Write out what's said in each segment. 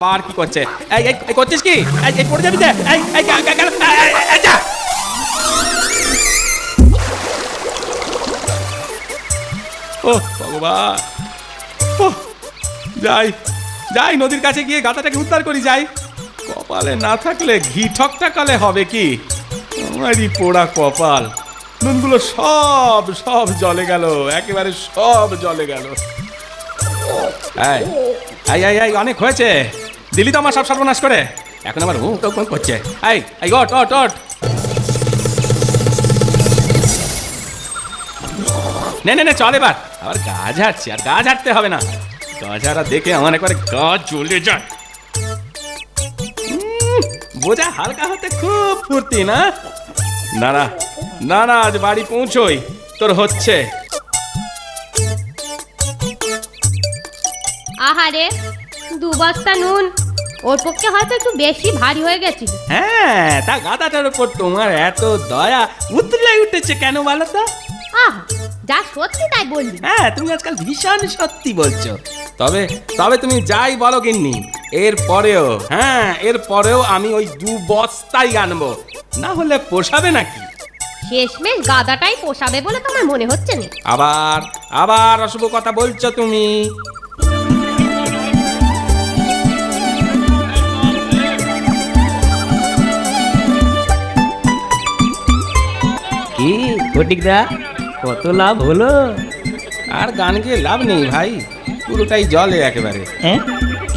আর কি করছে? এই এই করছিস কি? এই পড়ে যাবি রে। এই এই যা। ও ভগবান, ও যাই যাই নদীর কাছে গিয়ে গাধাটাকে উদ্ধার করি যাই। কপালে না থাকলে ঘি ঠকঠাকালে হবে কি? আমারই পোড়া কপাল। নুনগুলো সব সব জলে গেল, একেবারে সব জলে গেল। এই এই এই অনেক হয়েছে, দিলি তো আমার সব সর্বনাশ করে। এখন আবার করছে। এই এই ওঠ ওঠ ওঠ। নে নে নে চল এবার। আবার গা ঝাড়ছি, আর গা ঝাড়তে হবে না। গা ঝাড়া দেখে আমার একবারে গা জ্বলে যায়। বোঝা হালকা হতে খুব ফুর্তি না? না না না না, আজ বাড়ি পৌঁছোই তোর হচ্ছে। আহারে, 2 বস্তা নুন ওর পক্ষে হয়তো একটু বেশি ভারী হয়ে গেছিল। হ্যাঁ, তা গাদাটার উপর তোমার এত দয়া উতলে উঠেছে কেন বলো তো? আহ, যা সত্যি তাই বললি। হ্যাঁ, তুমি আজকাল ভীষণ সত্যি বলছো। তবে তবে তুমি যাই বলো গিন্নি, এর পরেও আমি ওই 2 বস্তাই আনবো, না হলে পোষাবে নাকি? শেষমেশ গাদাটাই পোষাবে বলে তোমার মনে হচ্ছে না? আবার আবার অশুভ কথা বলছো তুমি। কি ফটিকদা, কত লাভ হলো? আর গান গিয়ে লাভ নেই ভাই, পুরোটাই জলে একেবারে। হ্যাঁ,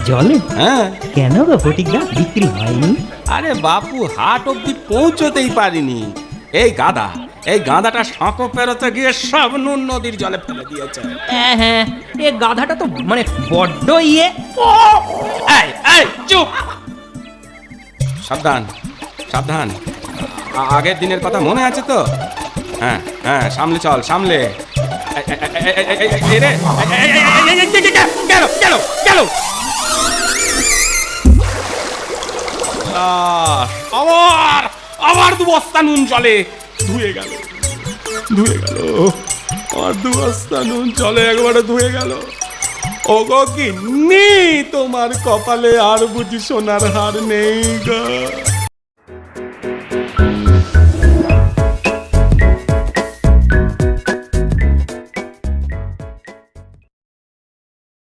জলে? হ্যাঁ। কেন গো ফটিকদা, বিক্রি হয়নি? আরে বাপু, হাট অব্দি পৌঁছতেই পারিনি। এই গাধাটা সাঁকো পেরোতে গিয়ে সব নুন নদীর জলে ফেলে দিয়েছে। হ্যাঁ হ্যাঁ, এ গাধাটা তো মানে বড্ড ইয়ে। এই এই চুপ, সাবধান সাবধান। আগের দিনের কথা মনে আছে তো? হ্যাঁ হ্যাঁ, সামলে চল, সামলে। গেল আবার আবার 2 বস্তা নুন জলে ধুয়ে গেল। আর 2 বস্তা নুন জলে একবারে ধুয়ে গেল। ওগো গিন্নি, তোমার কপালে আর বুঝি সোনার হার নেই গো?